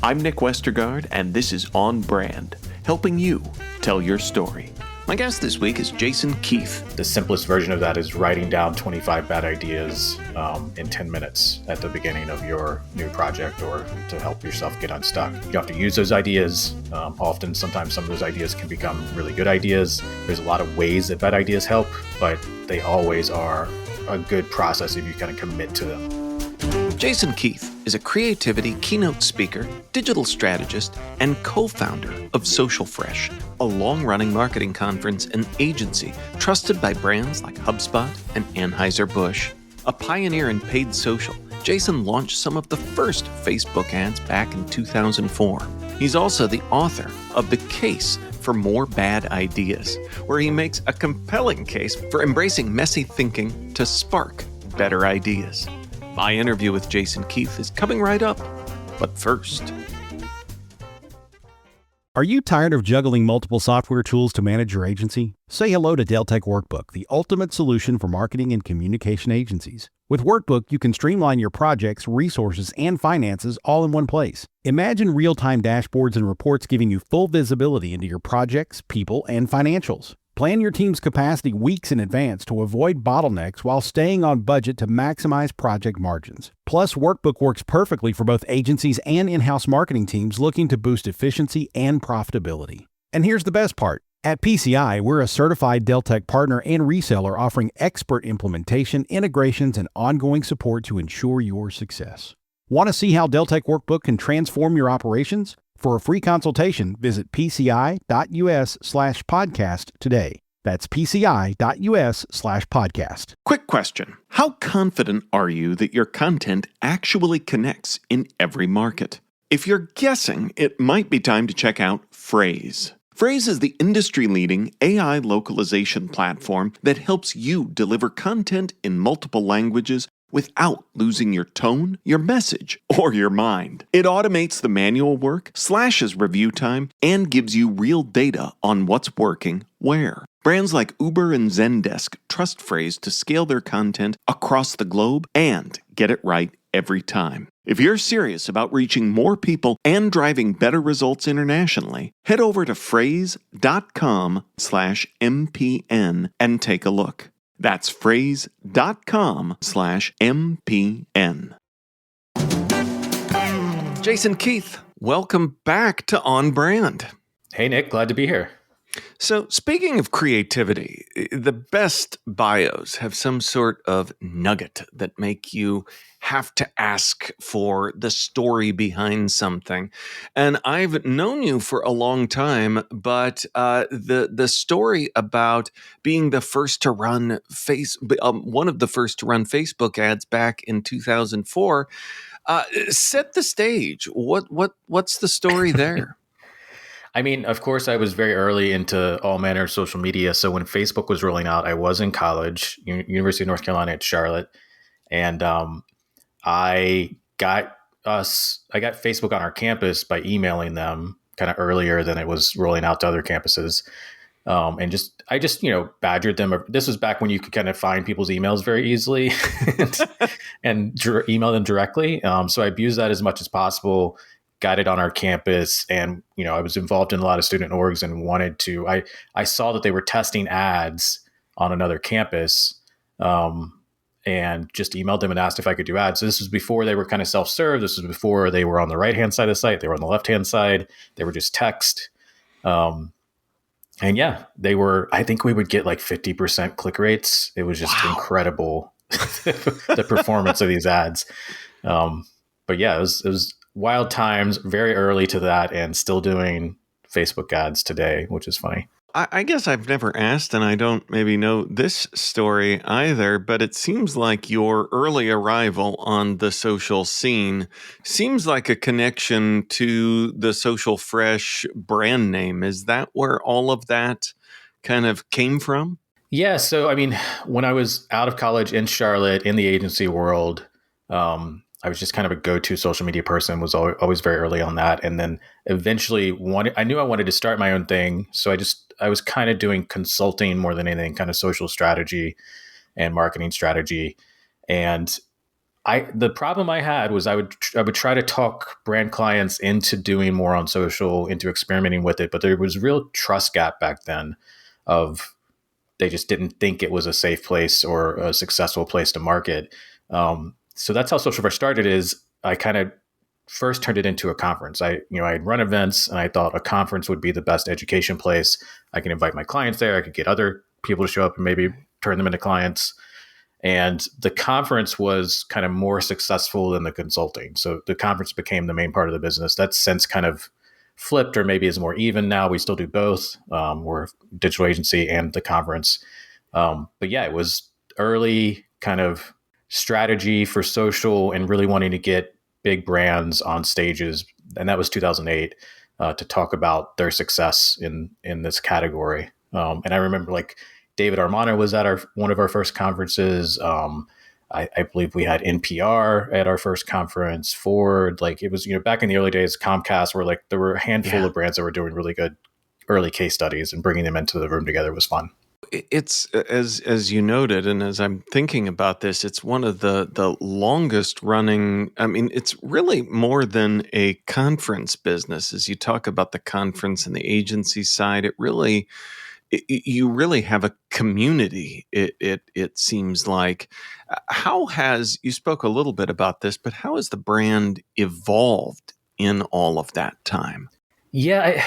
I'm Nick Westergaard, and this is On Brand, helping you tell your story. My guest this week is Jason Keath. The simplest version of that is writing down 25 bad ideas in 10 minutes at the beginning of your new project or to help yourself get unstuck. You have to use those ideas. Sometimes some of those ideas can become really good ideas. There's a lot of ways that bad ideas help, but they always are a good process if you kind of commit to them. Jason Keath is a creativity keynote speaker, digital strategist, and co-founder of Social Fresh, a long-running marketing conference and agency trusted by brands like HubSpot and Anheuser-Busch. A pioneer in paid social, Jason launched some of the first Facebook ads back in 2004. He's also the author of The Case for More Bad Ideas, where he makes a compelling case for embracing messy thinking to spark better ideas. My interview with Jason Keath is coming right up, but first. Are you tired of juggling multiple software tools to manage your agency? Say hello to Deltek Workbook, the ultimate solution for marketing and communication agencies. With Workbook, you can streamline your projects, resources, and finances all in one place. Imagine real-time dashboards and reports giving you full visibility into your projects, people, and financials. Plan your team's capacity weeks in advance to avoid bottlenecks while staying on budget to maximize project margins. Plus, Workbook works perfectly for both agencies and in-house marketing teams looking to boost efficiency and profitability. And here's the best part. At PCI, we're a certified Deltek partner and reseller offering expert implementation, integrations, and ongoing support to ensure your success. Want to see how Deltek Workbook can transform your operations? For a free consultation, visit pci.us/podcast today. That's pci.us/podcast. Quick question. How confident are you that your content actually connects in every market? If you're guessing, it might be time to check out Phrase. Phrase is the industry-leading AI localization platform that helps you deliver content in multiple languages without losing your tone, your message, or your mind. It automates the manual work, slashes review time, and gives you real data on what's working where. Brands like Uber and Zendesk trust Phrase to scale their content across the globe and get it right every time. If you're serious about reaching more people and driving better results internationally, head over to phrase.com/MPN and take a look. That's phrase.com/MPN. Jason Keath, welcome back to On Brand. Hey, Nick, glad to be here. So speaking of creativity, the best bios have some sort of nugget that make you have to ask for the story behind something. And I've known you for a long time, but the story about being the first to run one of the first to run Facebook ads back in 2004 set the stage. What's the story there? I mean, of course, I was very early into all manner of social media. So when Facebook was rolling out, I was in college, University of North Carolina at Charlotte. And I got Facebook on our campus by emailing them kind of earlier than it was rolling out to other campuses. I just badgered them. This was back when you could kind of find people's emails very easily and email them directly. So I abused that as much as possible. Got it on our campus, and I was involved in a lot of student orgs and wanted to. I saw that they were testing ads on another campus, and just emailed them and asked if I could do ads. So this was before they were kind of self-serve. This was before they were on the right-hand side of the site. They were on the left-hand side. They were just text, and yeah, they were. I think we would get like 50% click rates. It was just incredible, the performance of these ads. But yeah, it was wild times, very early to that, and still doing Facebook ads today, which is funny. I guess I've never asked, and I don't maybe know this story either, but it seems like your early arrival on the social scene seems like a connection to the Social Fresh brand name. Is that where all of that kind of came from? Yeah. So, I mean, when I was out of college in Charlotte in the agency world, I was just kind of a go-to social media person, was always very early on that. And then eventually I knew I wanted to start my own thing. So I was kind of doing consulting more than anything, kind of social strategy and marketing strategy. And The problem I had was I would try to talk brand clients into doing more on social, into experimenting with it, but there was real trust gap back then of they just didn't think it was a safe place or a successful place to market. So that's how Social First started. Is I kind of first turned it into a conference. I'd run events, and I thought a conference would be the best education place. I can invite my clients there. I could get other people to show up and maybe turn them into clients. And the conference was kind of more successful than the consulting. So the conference became the main part of the business. That's since kind of flipped, or maybe is more even now. We still do both. We're a digital agency and the conference. But yeah, it was early kind of strategy for social and really wanting to get big brands on stages. And that was 2008 to talk about their success in this category. And I remember like David Armano was at one of our first conferences. I believe we had NPR at our first conference. Ford, like it was, back in the early days, Comcast, where like there were a handful of brands that were doing really good early case studies, and bringing them into the room together was fun. It's as you noted, and as I'm thinking about this, it's one of the longest running. I mean, it's really more than a conference business. As you talk about the conference and the agency side, you really have a community. It seems like. You spoke a little bit about this, but how has the brand evolved in all of that time? Yeah,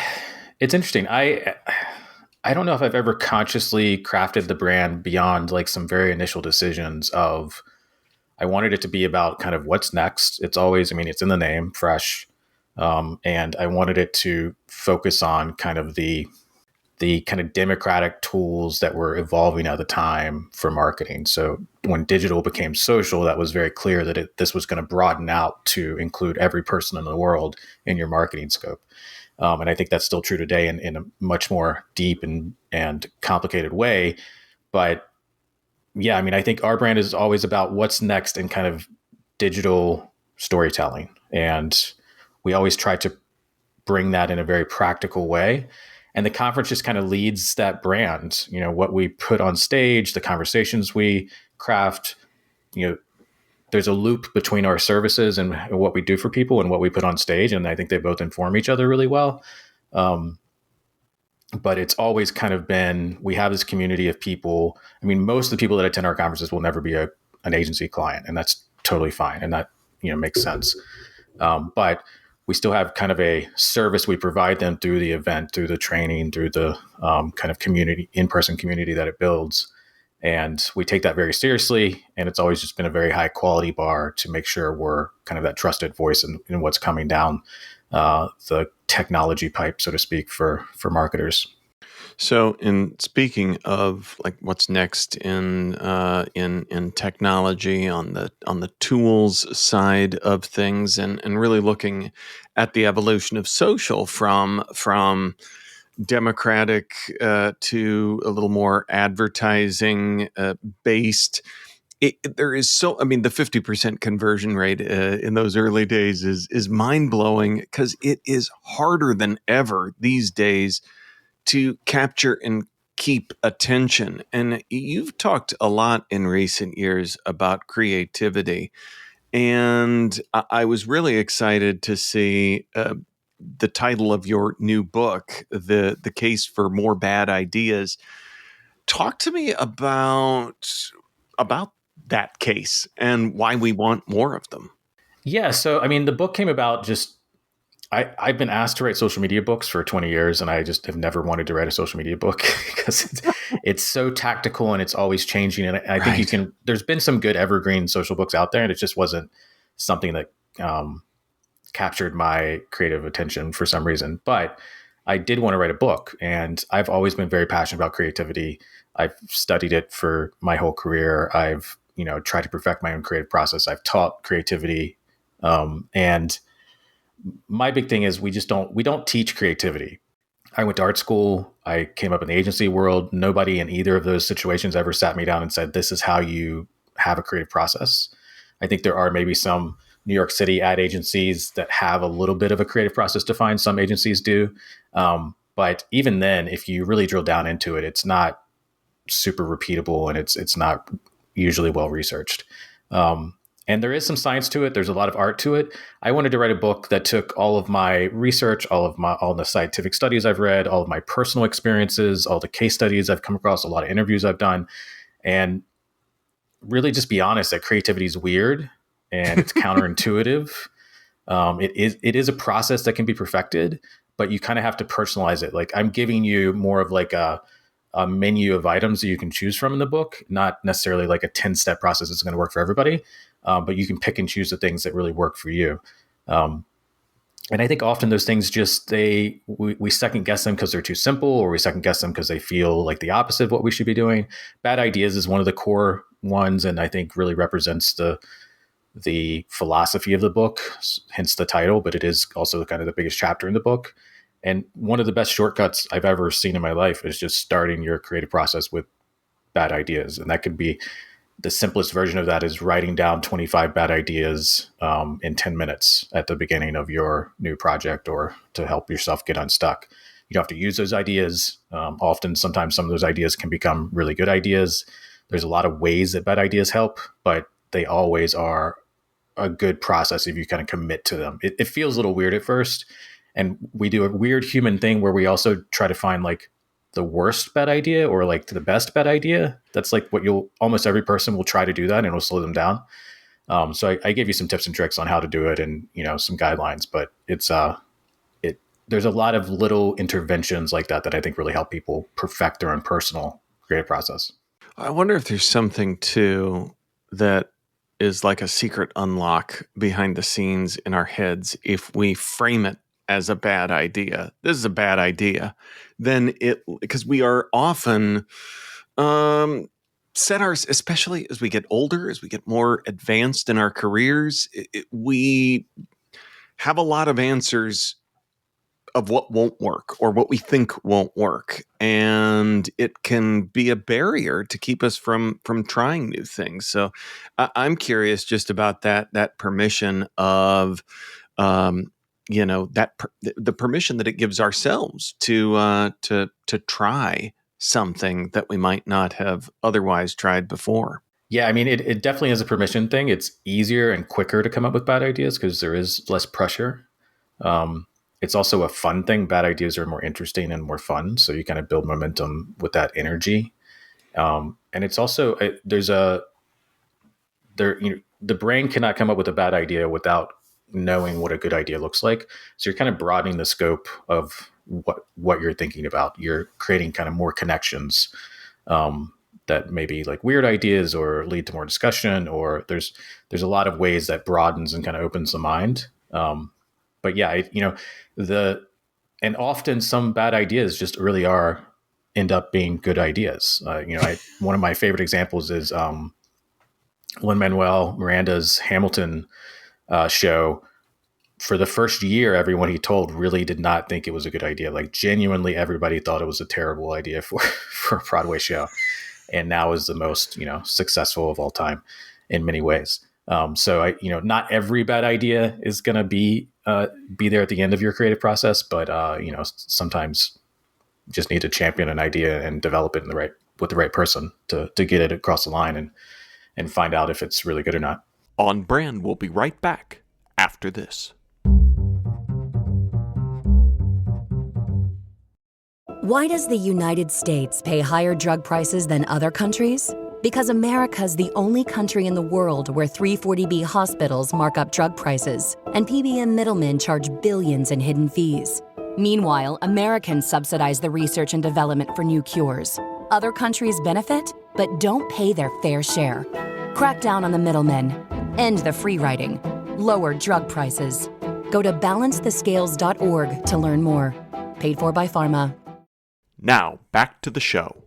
it's interesting. I don't know if I've ever consciously crafted the brand beyond like some very initial decisions of I wanted it to be about kind of what's next. It's always, I mean, it's in the name, fresh. And I wanted it to focus on kind of the kind of democratic tools that were evolving at the time for marketing. So when digital became social, that was very clear that this was going to broaden out to include every person in the world in your marketing scope. And I think that's still true today in a much more deep and complicated way. But yeah, I mean, I think our brand is always about what's next in kind of digital storytelling. And we always try to bring that in a very practical way. And the conference just kind of leads that brand, what we put on stage, the conversations we craft, there's a loop between our services and what we do for people and what we put on stage. And I think they both inform each other really well. But it's always kind of been, we have this community of people. I mean, most of the people that attend our conferences will never be an agency client, and that's totally fine. And that, makes sense. But we still have kind of a service we provide them through the event, through the training, through the kind of community, in-person community that it builds. And we take that very seriously. And it's always just been a very high quality bar to make sure we're kind of that trusted voice in what's coming down the technology pipe, so to speak, for marketers. So, in speaking of like what's next in technology on the tools side of things, and really looking at the evolution of social from democratic to a little more advertising based. There is I mean, the 50% conversion rate in those early days is mind blowing, because it is harder than ever these days to capture and keep attention. And you've talked a lot in recent years about creativity. And I was really excited to see the title of your new book, The Case for More Bad Ideas. Talk to me about that case and why we want more of them. Yeah. So, I mean, the book came about just, I've been asked to write social media books for 20 years, and I just have never wanted to write a social media book because it's so tactical and it's always changing. And I think there's been some good evergreen social books out there, and it just wasn't something that captured my creative attention for some reason. But I did want to write a book, and I've always been very passionate about creativity. I've studied it for my whole career. I've, tried to perfect my own creative process. I've taught creativity. And my big thing is we don't teach creativity. I went to art school. I came up in the agency world. Nobody in either of those situations ever sat me down and said, this is how you have a creative process. I think there are maybe some New York City ad agencies that have a little bit of a creative process defined. Some agencies do. But even then, if you really drill down into it, it's not super repeatable, and it's not usually well researched. And And there is some science to it. There's a lot of art to it. I wanted to write a book that took all of my research, all the scientific studies I've read, all of my personal experiences, all the case studies I've come across, a lot of interviews I've done, and really just be honest that creativity is weird and it's counterintuitive. It is a process that can be perfected, but you kind of have to personalize it. Like I'm giving you more of like a menu of items that you can choose from in the book, not necessarily like a 10-step process that's going to work for everybody. But you can pick and choose the things that really work for you. And I think often those things we second guess them because they're too simple, or we second guess them because they feel like the opposite of what we should be doing. Bad ideas is one of the core ones, and I think really represents the philosophy of the book, hence the title, but it is also kind of the biggest chapter in the book. And one of the best shortcuts I've ever seen in my life is just starting your creative process with bad ideas. And that could be the simplest version of that is writing down 25 bad ideas in 10 minutes at the beginning of your new project or to help yourself get unstuck. You don't have to use those ideas. Sometimes some of those ideas can become really good ideas. There's a lot of ways that bad ideas help, but they always are a good process if you kind of commit to them. It feels a little weird at first. And we do a weird human thing where we also try to find like the worst bad idea or like the best bad idea. That's like what almost every person will try to do that, and it'll slow them down. So I gave you some tips and tricks on how to do it and, some guidelines, but there's a lot of little interventions like that I think really help people perfect their own personal creative process. I wonder if there's something too that is like a secret unlock behind the scenes in our heads. If we frame it as a bad idea, this is a bad idea, then because we are often especially as we get older, as we get more advanced in our careers, we have a lot of answers of what won't work or what we think won't work. And it can be a barrier to keep us from trying new things. So I'm curious just about that permission of, the permission that it gives ourselves to try something that we might not have otherwise tried before. Yeah, I mean, it definitely is a permission thing. It's easier and quicker to come up with bad ideas because there is less pressure. It's also a fun thing. Bad ideas are more interesting and more fun. So you kind of build momentum with that energy. And it's also, the brain cannot come up with a bad idea without knowing what a good idea looks like. So you're kind of broadening the scope of what you're thinking about. You're creating kind of more connections that may be like weird ideas or lead to more discussion, or there's a lot of ways that broadens and kind of opens the mind. But yeah, and often some bad ideas just really end up being good ideas. One of my favorite examples is Lin-Manuel Miranda's Hamilton show. For the first year, everyone he told really did not think it was a good idea. Like genuinely, everybody thought it was a terrible idea for a Broadway show, and now is the most successful of all time in many ways. So not every bad idea is going to be there at the end of your creative process, but sometimes you just need to champion an idea and develop it with the right person to get it across the line and find out if it's really good or not. On Brand, we'll be right back after this. Why does the United States pay higher drug prices than other countries? Because America's the only country in the world where 340B hospitals mark up drug prices and PBM middlemen charge billions in hidden fees. Meanwhile, Americans subsidize the research and development for new cures. Other countries benefit, but don't pay their fair share. Crack down on the middlemen. End the free riding. Lower drug prices. Go to balancethescales.org to learn more. Paid for by Pharma. Now, back to the show.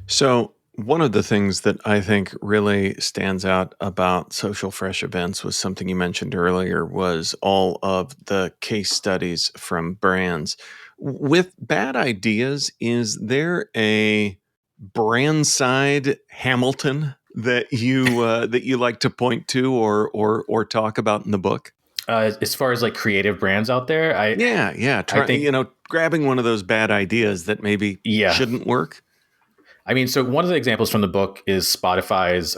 So, one of the things that I think really stands out about Social Fresh events was something you mentioned earlier, was all of the case studies from brands. With bad ideas, is there a brand side Hamilton that you like to point to or talk about in the book? As far as like creative brands out there, I think, grabbing one of those bad ideas that maybe shouldn't work. I mean, so one of the examples from the book is Spotify's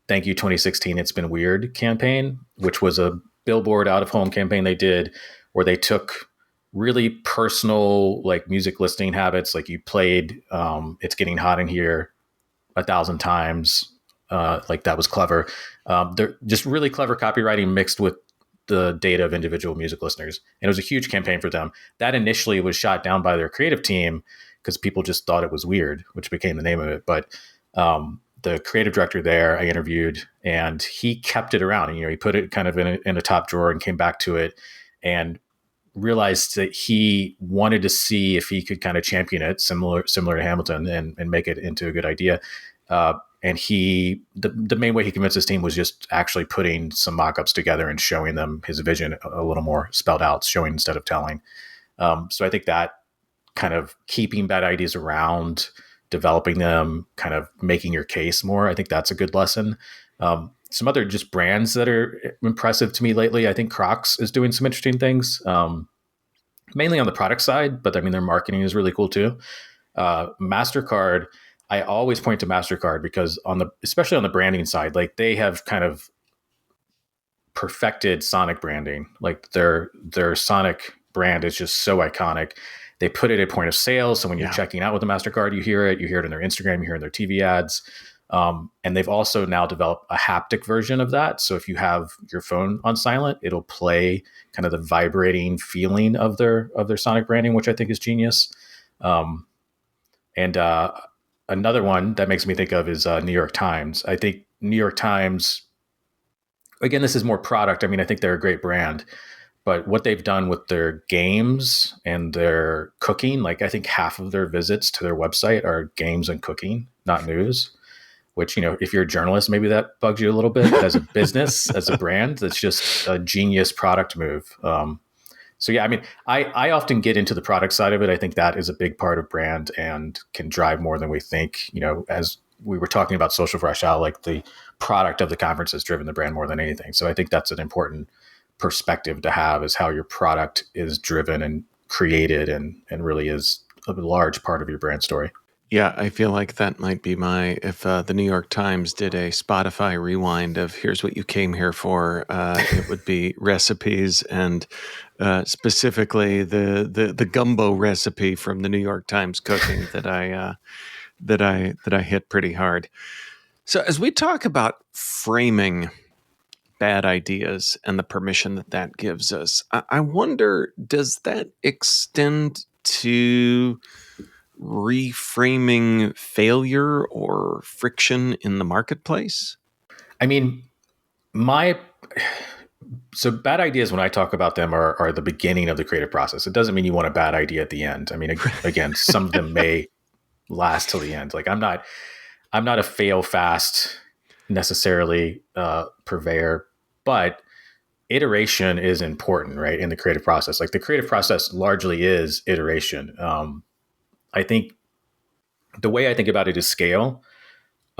Thank You 2016 It's Been Weird campaign, which was a billboard out of home campaign they did where they took really personal like music listening habits. Like you played It's Getting Hot in Here 1,000 times. Like that was clever. They're just really clever copywriting mixed with the data of individual music listeners. And it was a huge campaign for them. That initially was shot down by their creative team because people just thought it was weird, which became the name of it. But the creative director there I interviewed, and he kept it around. And, he put it kind of in a top drawer and came back to it and realized that he wanted to see if he could kind of champion it similar to Hamilton and make it into a good idea. And the main way he convinced his team was just actually putting some mock-ups together and showing them his vision a little more spelled out, showing instead of telling. So I think that kind of keeping bad ideas around, developing them, kind of making your case more, I think that's a good lesson. Some other just brands that are impressive to me lately, I think Crocs is doing some interesting things, mainly on the product side, but I mean, their marketing is really cool too. MasterCard, I always point to MasterCard because especially on the branding side, like they have kind of perfected Sonic branding. Like their Sonic brand is just so iconic. They put it at point of sale. So when you're checking out with the MasterCard, you hear it in their Instagram, you hear it in their TV ads. And they've also now developed a haptic version of that. So if you have your phone on silent, it'll play kind of the vibrating feeling of their Sonic branding, which I think is genius. Another one that makes me think of is New York Times. I think New York Times, again, this is more product. I mean, I think they're a great brand, but what they've done with their games and their cooking, like I think half of their visits to their website are games and cooking, not news, which, if you're a journalist, maybe that bugs you a little bit. As a business, as a brand, that's just a genius product move. So yeah, I mean, I often get into the product side of it. I think that is a big part of brand and can drive more than we think. As we were talking about Social Fresh Out, like the product of the conference has driven the brand more than anything. So I think that's an important perspective to have, is how your product is driven and created and really is a large part of your brand story. Yeah, I feel like that might be if the New York Times did a Spotify rewind of here's what you came here for, it would be recipes and specifically the gumbo recipe from the New York Times cooking that I hit pretty hard. So as we talk about framing bad ideas and the permission that gives us, I wonder, does that extend to reframing failure or friction in the marketplace? I mean, so bad ideas, when I talk about them, are the beginning of the creative process. It doesn't mean you want a bad idea at the end. I mean, again, some of them may last till the end. Like I'm not a fail fast necessarily purveyor, but iteration is important, right? In the creative process, like the creative process largely is iteration. I think the way I think about it is scale.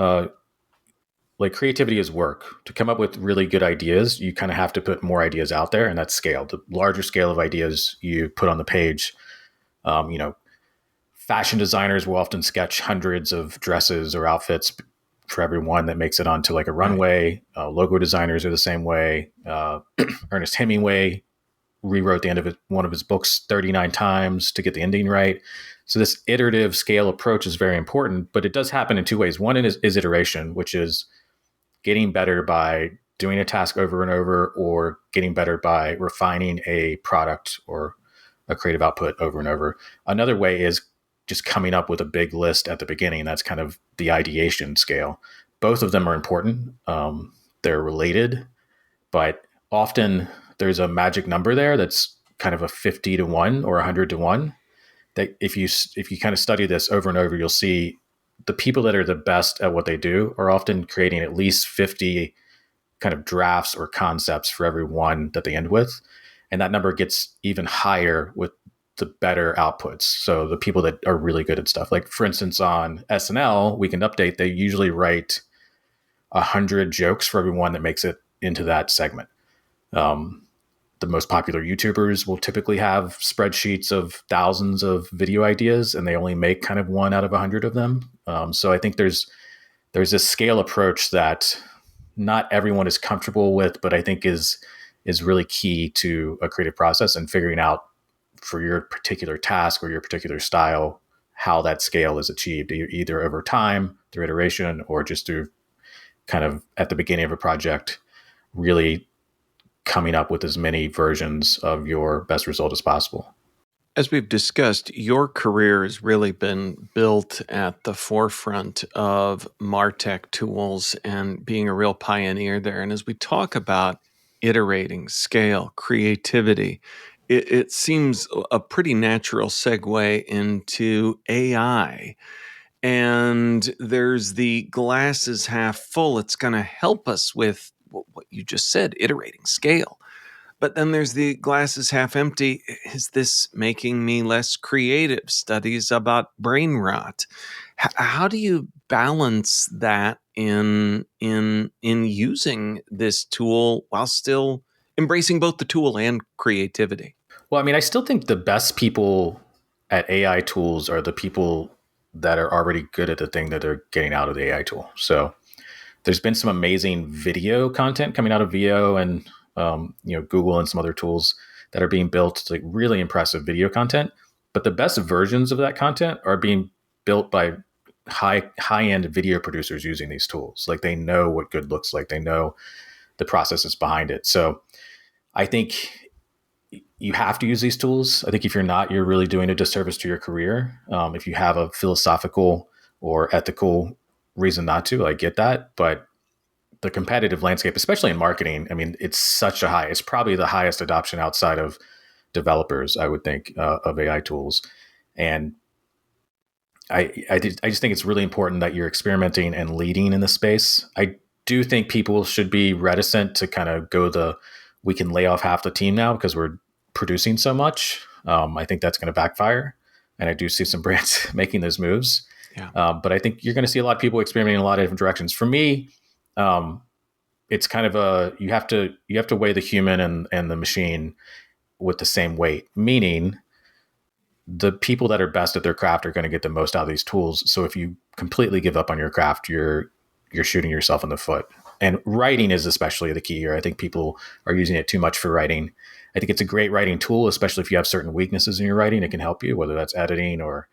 Like creativity is work. To come up with really good ideas, you kind of have to put more ideas out there, and that's scale. The larger scale of ideas you put on the page, fashion designers will often sketch hundreds of dresses or outfits for every one that makes it onto like a runway. Right. Logo designers are the same way. Ernest Hemingway rewrote the end of one of his books 39 times to get the ending right. So this iterative scale approach is very important, but it does happen in two ways. One is iteration, which is getting better by doing a task over and over, or getting better by refining a product or a creative output over and over. Another way is just coming up with a big list at the beginning. That's kind of the ideation scale. Both of them are important. They're related, but often there's a magic number there that's kind of a 50 to 1 or 100 to 1. That if you kind of study this over and over, you'll see the people that are the best at what they do are often creating at least 50 kind of drafts or concepts for every one that they end with. And that number gets even higher with the better outputs. So the people that are really good at stuff, like for instance, on SNL, Weekend Update, they usually write 100 jokes for every one that makes it into that segment. The the most popular YouTubers will typically have spreadsheets of thousands of video ideas, and they only make kind of 1 out of 100 of them. So I think there's a scale approach that not everyone is comfortable with, but I think is really key to a creative process and figuring out for your particular task or your particular style how that scale is achieved, either over time through iteration or just through kind of at the beginning of a project, really coming up with as many versions of your best result as possible. As we've discussed, your career has really been built at the forefront of MarTech tools and being a real pioneer there. And as we talk about iterating, scale, creativity, it seems a pretty natural segue into AI. And there's the glass is half full. It's going to help us with what you just said, iterating, scale. But then there's the glass is half empty. Is this making me less creative? Studies about brain rot. How do you balance that in using this tool while still embracing both the tool and creativity? Well, I mean, I still think the best people at AI tools are the people that are already good at the thing that they're getting out of the AI tool. So there's been some amazing video content coming out of VO and Google and some other tools that are being built. It's like really impressive video content, but the best versions of that content are being built by high-end video producers using these tools. Like they know what good looks like. They know the processes behind it. So I think you have to use these tools. I think if you're not, you're really doing a disservice to your career. If you have a philosophical or ethical reason not to, I get that. But the competitive landscape, especially in marketing, I mean, it's probably the highest adoption outside of developers, I would think, of AI tools. And I just think it's really important that you're experimenting and leading in the space. I do think people should be reticent to kind of we can lay off half the team now because we're producing so much. I think that's going to backfire. And I do see some brands making those moves. Yeah. But I think you're going to see a lot of people experimenting in a lot of different directions. For me, it's kind of you have to weigh the human and the machine with the same weight, meaning the people that are best at their craft are going to get the most out of these tools. So if you completely give up on your craft, you're shooting yourself in the foot. And writing is especially the key here. I think people are using it too much for writing. I think it's a great writing tool, especially if you have certain weaknesses in your writing. It can help you, whether that's editing or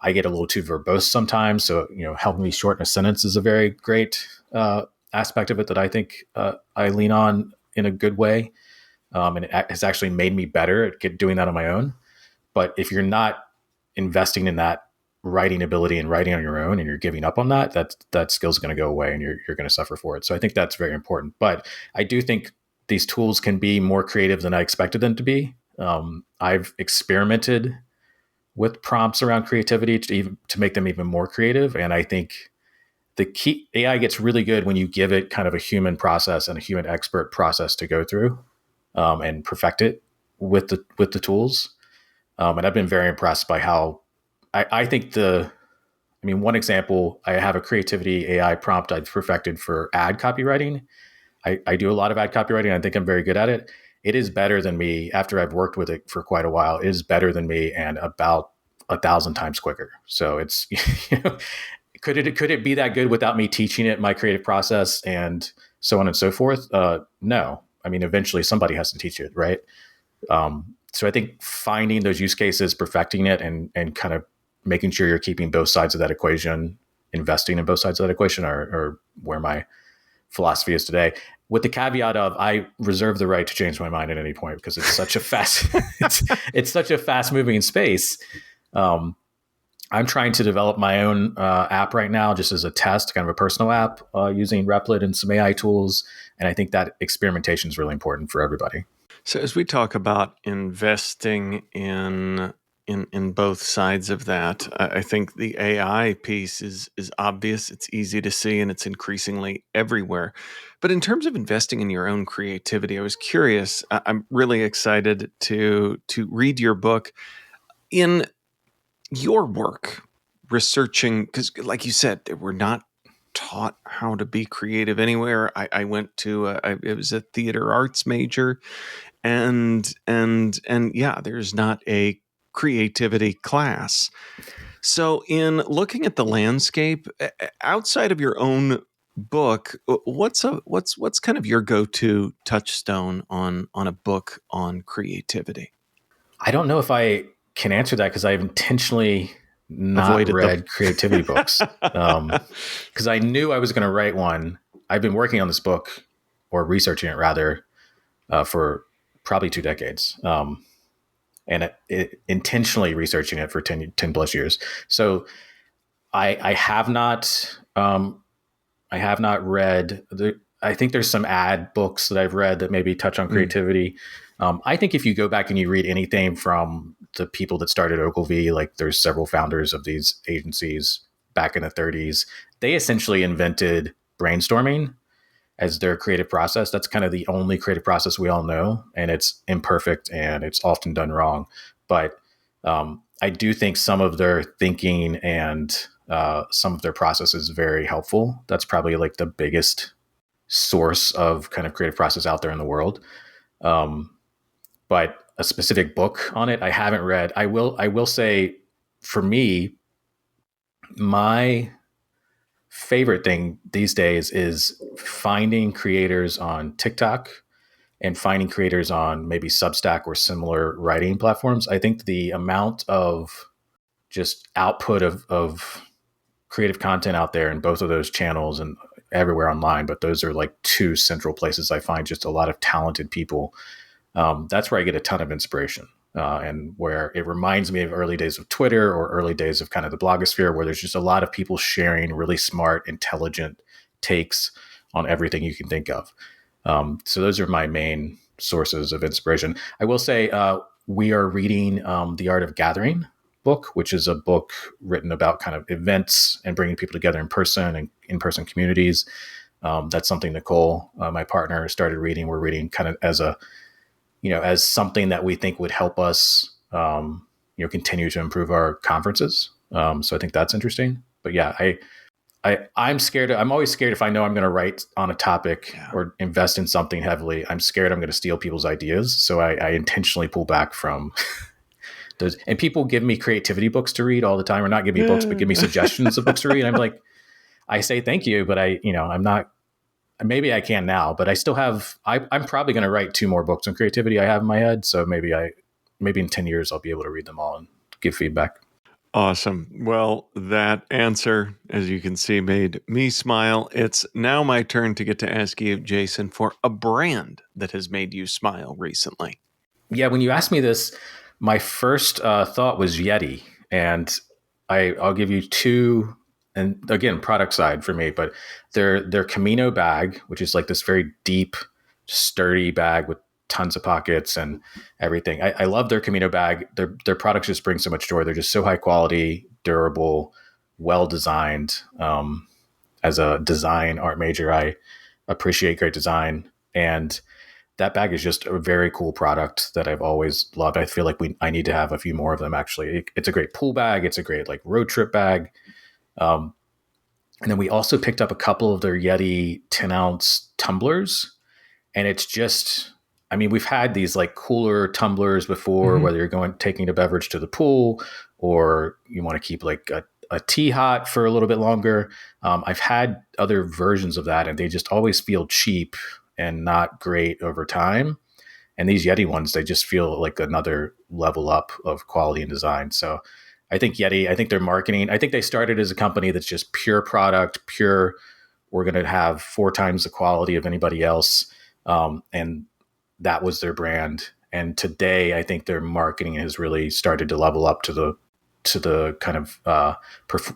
I get a little too verbose sometimes. So, helping me shorten a sentence is a very great aspect of it that I think I lean on in a good way. And it has actually made me better at doing that on my own. But if you're not investing in that writing ability and writing on your own and you're giving up on that skill's going to go away and you're going to suffer for it. So I think that's very important. But I do think these tools can be more creative than I expected them to be. I've experimented with prompts around creativity to make them even more creative. And I think the key AI gets really good when you give it kind of a human process and a human expert process to go through and perfect it with the tools. And I've been very impressed by how I think one example, I have a creativity AI prompt I've perfected for ad copywriting. I do a lot of ad copywriting. I think I'm very good at it. It is better than me after I've worked with it for quite a while. It is better than me and about 1,000 times quicker. So it's, could it be that good without me teaching it my creative process and so on and so forth? No. I mean, eventually somebody has to teach it, right? So I think finding those use cases, perfecting it, and kind of making sure you're keeping both sides of that equation, investing in both sides of that equation are where my philosophy is today. With the caveat of I reserve the right to change my mind at any point because it's such a it's such a fast moving space. I'm trying to develop my own app right now, just as a test, kind of a personal app using Replit and some AI tools. And I think that experimentation is really important for everybody. So as we talk about investing in both sides of that, I think the AI piece is obvious. It's easy to see, and it's increasingly everywhere. But in terms of investing in your own creativity, I was curious. I'm really excited to read your book. In your work, researching, because like you said, we're not taught how to be creative anywhere. I went to, it was a theater arts major. and yeah, there's not a creativity class. So in looking at the landscape outside of your own book, what's kind of your go-to touchstone on a book on creativity? I don't know if I can answer that because I've intentionally not Avoided read creativity books because I knew I was going to write one. I've been working on this book, or researching it rather, for probably 2 decades. And intentionally researching it for 10 plus years. So I have not read I think there's some ad books that I've read that maybe touch on creativity. I think if you go back and you read anything from the people that started Ogilvy, like there's several founders of these agencies back in the 30s, they essentially invented brainstorming as their creative process. That's kind of the only creative process we all know, and it's imperfect and it's often done wrong. But I do think some of their thinking and some of their process is very helpful. That's probably like the biggest source of kind of creative process out there in the world. But a specific book on it, I haven't read. I will say, for me, my favorite thing these days is finding creators on TikTok and finding creators on maybe Substack or similar writing platforms. I think the amount of just output of creative content out there in both of those channels and everywhere online, but those are like 2 central places I find just a lot of talented people. That's where I get a ton of inspiration. And where it reminds me of early days of Twitter or early days of kind of the blogosphere, where there's just a lot of people sharing really smart, intelligent takes on everything you can think of. So those are my main sources of inspiration. I will say we are reading The Art of Gathering book, which is a book written about kind of events and bringing people together in person and in-person communities. That's something Nicole, my partner, started reading. We're reading kind of as as something that we think would help us, continue to improve our conferences. So I think that's interesting. But yeah, I'm scared. I'm always scared if I know I'm going to write on a topic or invest in something heavily. I'm scared I'm going to steal people's ideas. So I intentionally pull back from those. And people give me creativity books to read all the time, or not give me books, but give me suggestions of books to read. And I'm like, I say thank you, but I'm not. Maybe I can now, but I still have. I'm probably going to write 2 more books on creativity I have in my head. So maybe in 10 years I'll be able to read them all and give feedback. Awesome. Well, that answer, as you can see, made me smile. It's now my turn to get to ask you, Jason, for a brand that has made you smile recently. Yeah, when you asked me this, my first thought was YETI, and I'll give you 2. And again, product side for me, but their Camino bag, which is like this very deep, sturdy bag with tons of pockets and everything. I love their Camino bag. Their products just bring so much joy. They're just so high quality, durable, well designed. As a design art major, I appreciate great design, and that bag is just a very cool product that I've always loved. I feel like I need to have a few more of them. Actually, it's a great pool bag. It's a great like road trip bag. And then we also picked up a couple of their YETI 10-ounce tumblers. And it's just, we've had these like cooler tumblers before, whether you're taking a beverage to the pool or you want to keep like a tea hot for a little bit longer. I've had other versions of that, and they just always feel cheap and not great over time. And these YETI ones, they just feel like another level up of quality and design. So I think YETI, I think their marketing, I think they started as a company that's just pure product, we're going to have 4 times the quality of anybody else. And that was their brand. And today, I think their marketing has really started to level up to the kind of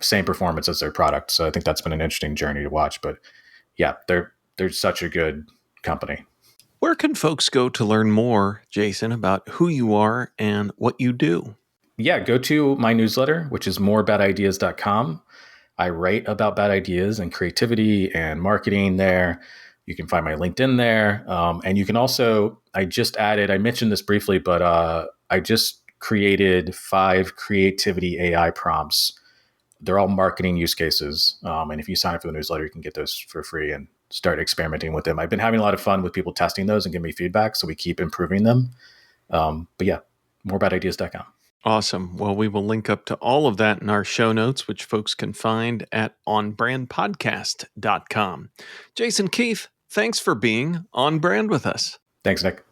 same performance as their product. So I think that's been an interesting journey to watch. But yeah, they're such a good company. Where can folks go to learn more, Jason, about who you are and what you do? Yeah, go to my newsletter, which is morebadideas.com. I write about bad ideas and creativity and marketing there. You can find my LinkedIn there. And you can also, I mentioned this briefly, but I just created 5 creativity AI prompts. They're all marketing use cases. And if you sign up for the newsletter, you can get those for free. And start experimenting with them. I've been having a lot of fun with people testing those and giving me feedback, so we keep improving them. But yeah, moreaboutideas.com. Awesome. Well, we will link up to all of that in our show notes, which folks can find at onbrandpodcast.com. Jason Keath, thanks for being on brand with us. Thanks, Nick.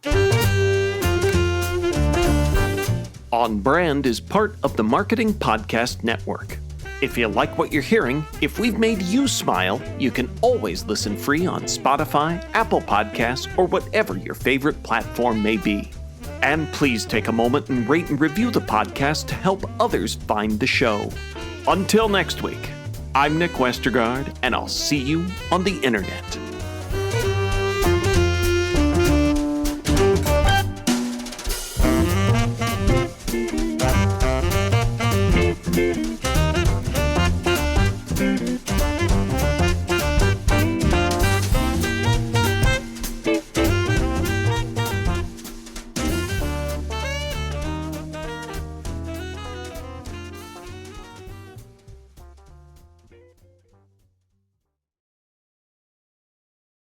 On Brand is part of the Marketing Podcast Network. If you like what you're hearing, if we've made you smile, you can always listen free on Spotify, Apple Podcasts, or whatever your favorite platform may be. And please take a moment and rate and review the podcast to help others find the show. Until next week, I'm Nick Westergaard, and I'll see you on the internet.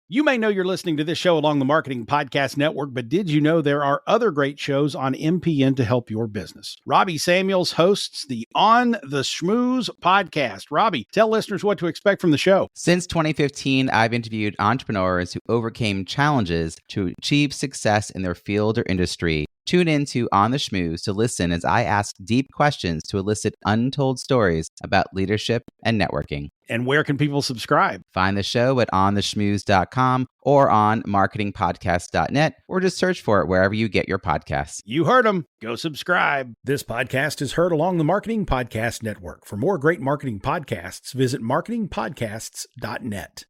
You may know you're listening to this show along the Marketing Podcast Network, but did you know there are other great shows on MPN to help your business? Robbie Samuels hosts the On the Schmooze podcast. Robbie, tell listeners what to expect from the show. Since 2015, I've interviewed entrepreneurs who overcame challenges to achieve success in their field or industry. Tune in to On the Schmooze to listen as I ask deep questions to elicit untold stories about leadership and networking. And where can people subscribe? Find the show at ontheschmooze.com or on marketingpodcast.net, or just search for it wherever you get your podcasts. You heard them. Go subscribe. This podcast is heard along the Marketing Podcast Network. For more great marketing podcasts, visit marketingpodcasts.net.